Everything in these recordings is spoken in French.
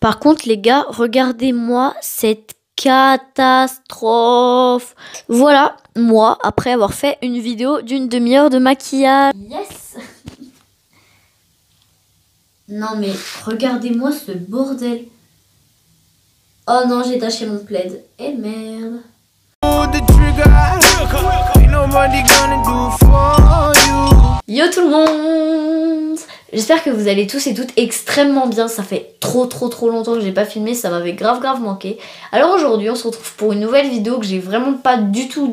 Par contre, les gars, regardez-moi cette catastrophe. Voilà, moi, après avoir fait une vidéo d'une demi-heure de maquillage. Yes. Non mais, regardez-moi ce bordel. Oh non, j'ai taché mon plaid. Eh merde. Yo tout le monde! J'espère que vous allez tous et toutes extrêmement bien. Ça fait trop longtemps que j'ai pas filmé, ça m'avait grave manqué. Alors aujourd'hui on se retrouve pour une nouvelle vidéo que j'ai vraiment pas du tout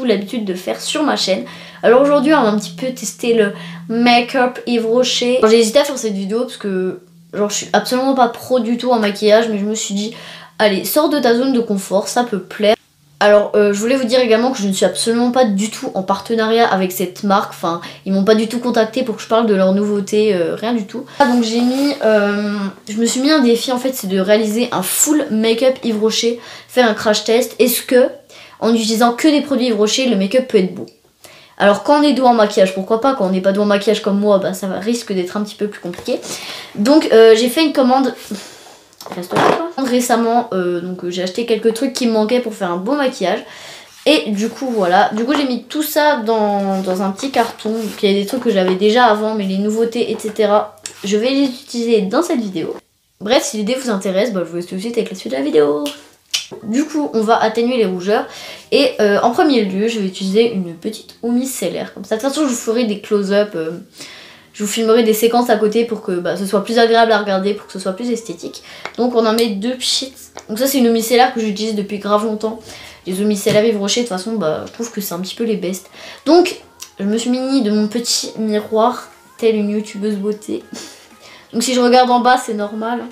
l'habitude de faire sur ma chaîne. Alors aujourd'hui on va un petit peu tester le make-up Yves Rocher. J'ai hésité à faire cette vidéo parce que genre je suis absolument pas pro du tout en maquillage, mais je me suis dit allez, sors de ta zone de confort, ça peut plaire. Alors je voulais vous dire également que je ne suis absolument pas du tout en partenariat avec cette marque, enfin ils m'ont pas du tout contacté pour que je parle de leurs nouveautés, rien du tout. Donc j'ai mis, je me suis mis un défi en fait, c'est de réaliser un full make-up Yves Rocher, faire un crash test. Est-ce que en utilisant que des produits Yves Rocher le make-up peut être beau? Alors quand on est doué en maquillage, pourquoi pas, quand on n'est pas doué en maquillage comme moi, bah ça risque d'être un petit peu plus compliqué. Donc j'ai fait une commande... récemment, donc j'ai acheté quelques trucs qui me manquaient pour faire un beau maquillage. Et du coup voilà, du coup j'ai mis tout ça dans un petit carton. Donc il y a des trucs que j'avais déjà avant, mais les nouveautés etc, je vais les utiliser dans cette vidéo. Bref, si l'idée vous intéresse, bah, je vous laisse tout de suite avec la suite de la vidéo. Du coup on va atténuer les rougeurs. Et en premier lieu je vais utiliser une petite eau micellaire comme ça. De toute façon je vous ferai des close-up, je vous filmerai des séquences à côté pour que ce soit plus agréable à regarder, pour que ce soit plus esthétique. Donc on en met 2 pchits. Donc ça c'est une eau micellaire que j'utilise depuis grave longtemps. Les eaux micellaires Yves Rocher de toute façon je trouve que c'est un petit peu les best. Donc je me suis muni de mon petit miroir telle une youtubeuse beauté. Donc si je regarde en bas c'est normal.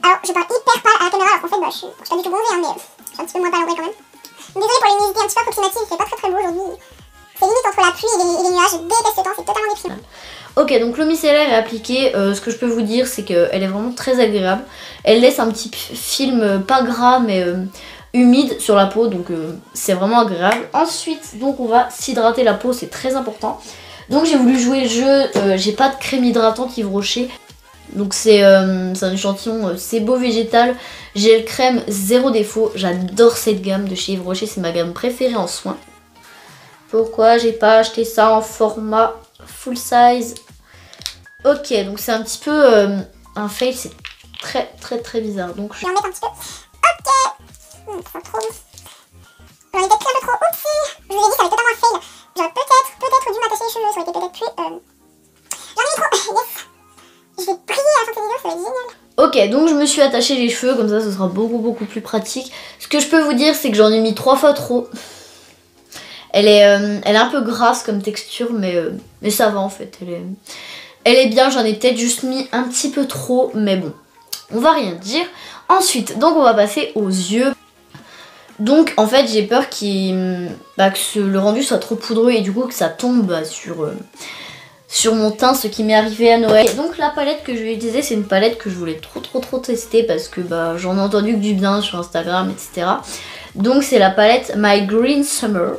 Alors je parle hyper pâle à la caméra alors qu'en fait je suis pas du tout bronzée hein, mais je suis un petit peu moins pâle en vrai quand même. Désolée pour les luminosité un petit peu approximative, il fait pas très beau aujourd'hui. C'est limite entre la pluie et les nuages, je déteste ce temps, c'est totalement déprimant. Ok, donc l'eau micellaire est appliquée, ce que je peux vous dire c'est qu'elle est vraiment très agréable. Elle laisse un petit film pas gras mais humide sur la peau, donc c'est vraiment agréable. Ensuite, donc on va s'hydrater la peau, c'est très important. Donc j'ai voulu jouer le jeu, j'ai pas de crème hydratante Yves Rocher. Donc c'est un échantillon Sebo végétal, gel crème zéro défaut. J'adore cette gamme de chez Yves Rocher, c'est ma gamme préférée en soins. Pourquoi j'ai pas acheté ça en format full size? Ok, donc c'est un petit peu un fail, c'est très bizarre. Donc je vais en mettre un petit peu. Ok, c'est trop. J'en ai peut-être pris un peu trop. Oupsie, je vous ai dit ça va être totalement un fail. J'aurais peut-être dû m'attacher les cheveux, ça aurait été peut-être plus. J'en ai mis trop. Yes. Je vais prier à la fin de cette vidéo, ça va être génial. Ok, donc je me suis attaché les cheveux, comme ça ce sera beaucoup plus pratique. Ce que je peux vous dire c'est que j'en ai mis 3 fois trop. Elle est un peu grasse comme texture, mais ça va en fait. Elle est bien, j'en ai peut-être juste mis un petit peu trop, mais bon, on va rien dire. Ensuite, donc on va passer aux yeux. Donc en fait j'ai peur que le rendu soit trop poudreux et du coup que ça tombe sur mon teint, ce qui m'est arrivé à Noël. Et donc la palette que je vais utiliser, c'est une palette que je voulais trop tester parce que j'en ai entendu que du bien sur Instagram, etc. Donc c'est la palette My Green Summer.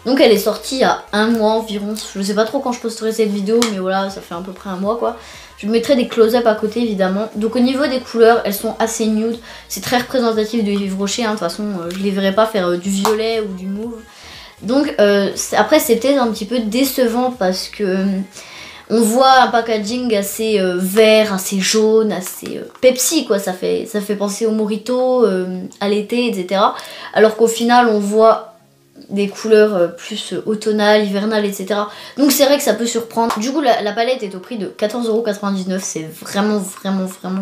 Donc elle est sortie il y a un mois environ, je sais pas trop quand je posterai cette vidéo, mais voilà, ça fait à peu près un mois quoi. Je mettrai des close-up à côté évidemment. Donc au niveau des couleurs, elles sont assez nude, c'est très représentatif de Yves Rocher, hein. De toute façon je les verrai pas faire du violet ou du mauve. Donc après c'est peut-être un petit peu décevant parce que on voit un packaging assez vert, assez jaune, assez Pepsi quoi, ça fait penser au Mojito, à l'été, etc. Alors qu'au final on voit des couleurs plus automnales, hivernales, etc. Donc c'est vrai que ça peut surprendre. Du coup la palette est au prix de 14,99 €, c'est vraiment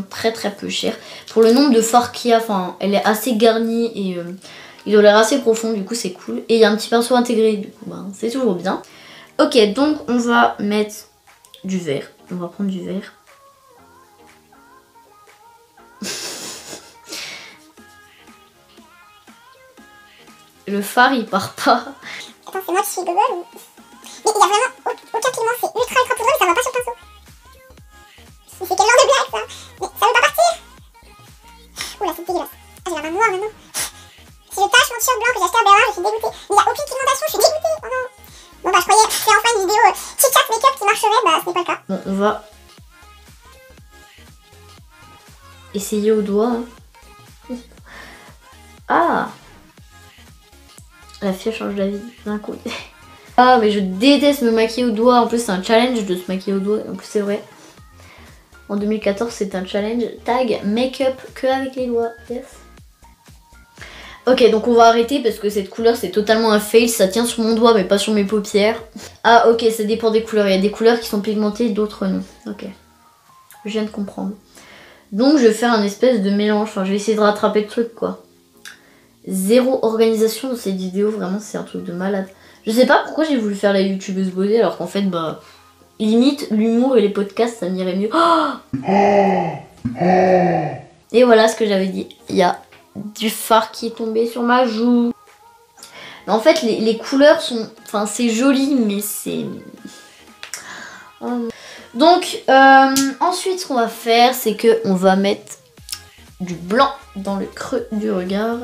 très peu cher. Pour le nombre de fards qu'il y a, enfin elle est assez garnie et il a l'air assez profond, du coup c'est cool. Et il y a un petit pinceau intégré, du coup c'est toujours bien. Ok, donc on va mettre du vert. On va prendre du vert. Le fard il part pas. Attends, c'est moi qui suis gogol ou... Mais il y a vraiment aucun pigment, c'est ultra poudreux mais ça va pas sur le pinceau. C'est quel genre de blague ça? Mais ça veut pas partir. Oula c'est dégueulasse. Ah j'ai la main noire maintenant. Si je tâche mon t-shirt blanc que j'ai acheté à Berlin, je suis dégoûtée. Il n'y a aucune pigmentation, je suis dégoûtée. Oh non. Bon je croyais que c'est enfin une vidéo chit-chat make-up qui marcherait, ce n'est pas le cas. Bon on va... essayer au doigt. Hein. Ah, la fille change d'avis d'un coup. Ah, mais je déteste me maquiller au doigt. En plus, c'est un challenge de se maquiller au doigt. En plus, c'est vrai. En 2014, c'est un challenge. Tag make-up que avec les doigts. Yes. Ok, donc on va arrêter parce que cette couleur, c'est totalement un fail. Ça tient sur mon doigt, mais pas sur mes paupières. Ah, ok, ça dépend des couleurs. Il y a des couleurs qui sont pigmentées, d'autres non. Ok. Je viens de comprendre. Donc, je vais faire un espèce de mélange. Enfin, je vais essayer de rattraper le truc, quoi. Zéro organisation dans cette vidéo. Vraiment, c'est un truc de malade. Je sais pas pourquoi j'ai voulu faire la youtubeuse beauté alors qu'en fait, bah, limite, l'humour et les podcasts, ça m'irait mieux. Oh, et voilà ce que j'avais dit. Il y a du fard qui est tombé sur ma joue. Mais en fait, les couleurs sont... Enfin, c'est joli, mais c'est... Donc, ensuite, ce qu'on va faire, c'est qu'on va mettre du blanc dans le creux du regard.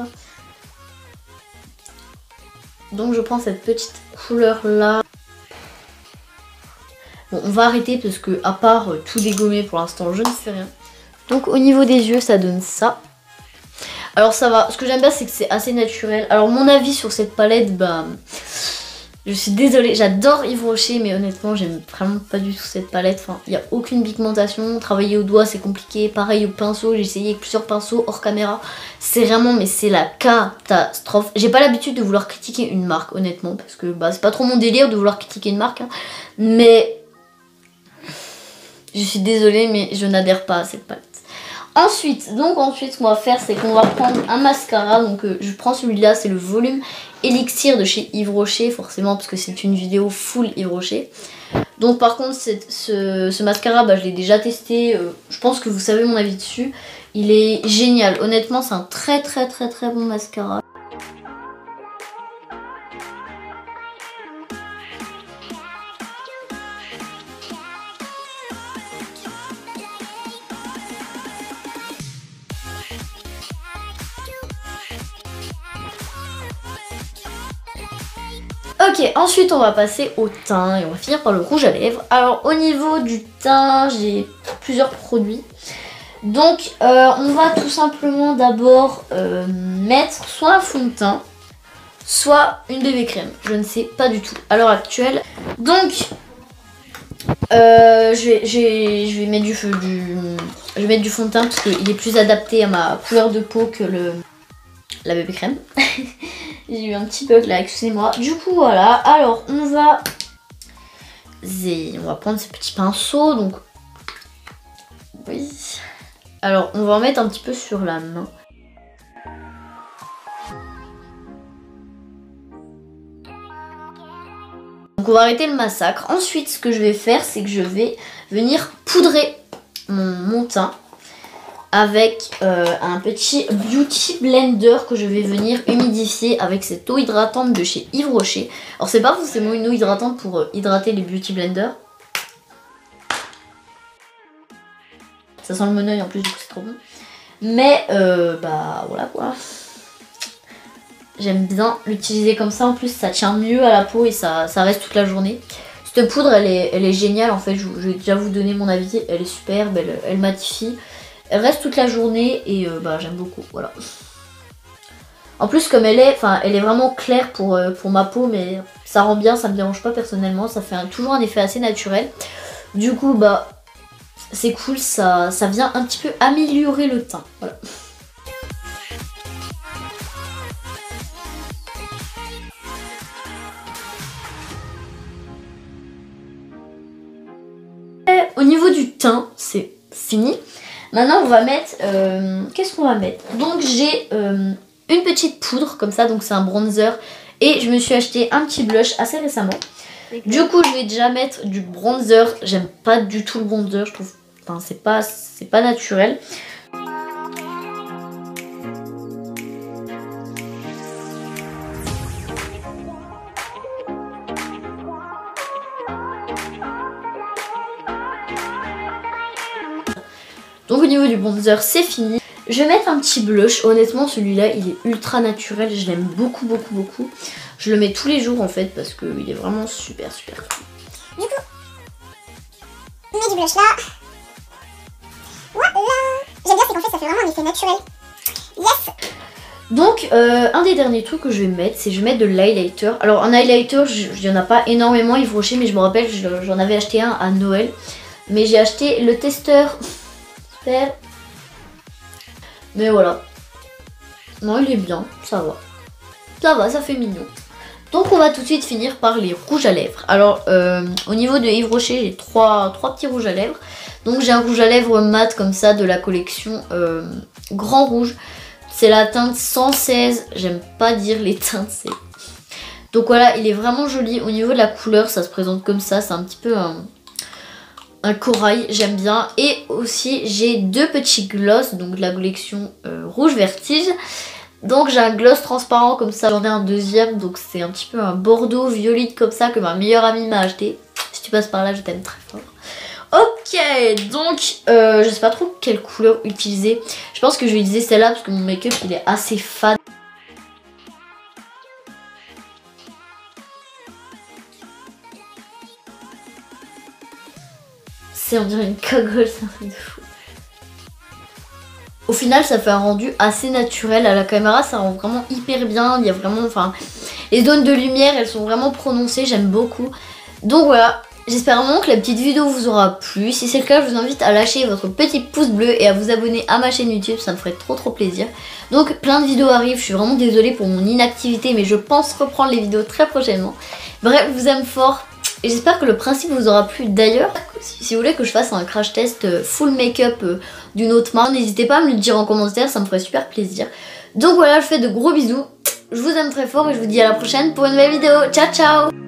Donc je prends cette petite couleur là. Bon, on va arrêter parce que à part tout dégommer pour l'instant, je ne fais rien. Donc au niveau des yeux, ça donne ça. Alors ça va. Ce que j'aime bien, c'est que c'est assez naturel. Alors mon avis sur cette palette, bah, je suis désolée. J'adore Yves Rocher, mais honnêtement, j'aime vraiment pas du tout cette palette. Enfin, il n'y a aucune pigmentation. Travailler au doigt, c'est compliqué. Pareil au pinceau. J'ai essayé avec plusieurs pinceaux hors caméra. C'est vraiment, mais c'est la catastrophe. J'ai pas l'habitude de vouloir critiquer une marque, honnêtement, parce que bah, c'est pas trop mon délire de vouloir critiquer une marque. Hein. Mais je suis désolée, mais je n'adhère pas à cette palette. Ensuite, ce qu'on va faire, c'est qu'on va prendre un mascara. Donc je prends celui-là, c'est le volume Elixir de chez Yves Rocher, forcément, parce que c'est une vidéo full Yves Rocher. Donc par contre, ce mascara, bah, je l'ai déjà testé. Je pense que vous savez mon avis dessus. Il est génial. Honnêtement, c'est un très bon mascara. Ok, ensuite on va passer au teint et on va finir par le rouge à lèvres. Alors au niveau du teint, j'ai plusieurs produits. Donc on va tout simplement d'abord mettre soit un fond de teint, soit une bébé crème. Je ne sais pas du tout à l'heure actuelle. Donc je vais mettre du fond de teint parce qu'il est plus adapté à ma couleur de peau que la bébé crème. J'ai eu un petit bug là, excusez-moi. Du coup, voilà. Alors, on va prendre ce petit pinceau. Donc, oui. Alors, on va en mettre un petit peu sur la main. Donc, on va arrêter le massacre. Ensuite, ce que je vais faire, c'est que je vais venir poudrer mon teint avec un petit beauty blender que je vais venir humidifier avec cette eau hydratante de chez Yves Rocher. Alors c'est pas forcément une eau hydratante pour hydrater les beauty blenders. Ça sent le monoeil en plus, du coup c'est trop bon. Mais bah voilà quoi. J'aime bien l'utiliser comme ça, en plus ça tient mieux à la peau et ça reste toute la journée. Cette poudre elle est géniale en fait, je vais déjà vous donner mon avis, elle est superbe, elle matifie. Elle reste toute la journée et bah, j'aime beaucoup, voilà. En plus comme elle est vraiment claire pour ma peau, mais ça rend bien, ça me dérange pas personnellement, ça fait toujours un effet assez naturel. Du coup bah c'est cool, ça vient un petit peu améliorer le teint, voilà. Au niveau du teint, c'est fini. Maintenant on va mettre, qu'est-ce qu'on va mettre? Donc j'ai une petite poudre comme ça, donc c'est un bronzer. Et je me suis acheté un petit blush assez récemment. Du coup je vais déjà mettre du bronzer. J'aime pas du tout le bronzer, je trouve, enfin c'est pas naturel. Donc au niveau du bronzer c'est fini. Je vais mettre un petit blush. Honnêtement celui-là il est ultra naturel. Je l'aime beaucoup. Je le mets tous les jours en fait parce qu'il est vraiment super. Du coup on met du blush là. Voilà. J'aime bien c'est qu'en fait ça fait fait vraiment un effet naturel. Yes. Donc un des derniers trucs que je vais mettre, c'est je vais mettre de l'highlighter. Alors un highlighter, il n'y en a pas énormément Yves Rocher, mais je me rappelle j'en avais acheté un à Noël. Mais j'ai acheté le testeur. Super. Mais voilà. Non, il est bien, ça va. Ça va, ça fait mignon. Donc on va tout de suite finir par les rouges à lèvres. Alors au niveau de Yves Rocher, j'ai trois petits rouges à lèvres. Donc j'ai un rouge à lèvres mat comme ça de la collection Grand Rouge. C'est la teinte 116, j'aime pas dire les teintes. Donc voilà, il est vraiment joli. Au niveau de la couleur, ça se présente comme ça. C'est un petit peu un corail, j'aime bien. Et aussi j'ai deux petits gloss, donc de la collection Rouge Vertige. Donc j'ai un gloss transparent comme ça, j'en ai un deuxième, donc c'est un petit peu un bordeaux violette comme ça que ma meilleure amie m'a acheté. Si tu passes par là, je t'aime très fort. Ok, donc je sais pas trop quelle couleur utiliser. Je pense que je vais utiliser celle-là parce que mon make-up il est assez fade. C'est on dirait une cagoule, c'est un truc de fou. Au final, ça fait un rendu assez naturel. À la caméra, ça rend vraiment hyper bien. Il y a vraiment, enfin, les zones de lumière, elles sont vraiment prononcées. J'aime beaucoup. Donc voilà, j'espère vraiment que la petite vidéo vous aura plu. Si c'est le cas, je vous invite à lâcher votre petit pouce bleu et à vous abonner à ma chaîne YouTube. Ça me ferait trop plaisir. Donc plein de vidéos arrivent. Je suis vraiment désolée pour mon inactivité, mais je pense reprendre les vidéos très prochainement. Bref, je vous aime fort. Et j'espère que le principe vous aura plu. D'ailleurs, si vous voulez que je fasse un crash test full make-up d'une autre marque, n'hésitez pas à me le dire en commentaire, ça me ferait super plaisir. Donc voilà, je fais de gros bisous. Je vous aime très fort et je vous dis à la prochaine pour une nouvelle vidéo. Ciao ciao.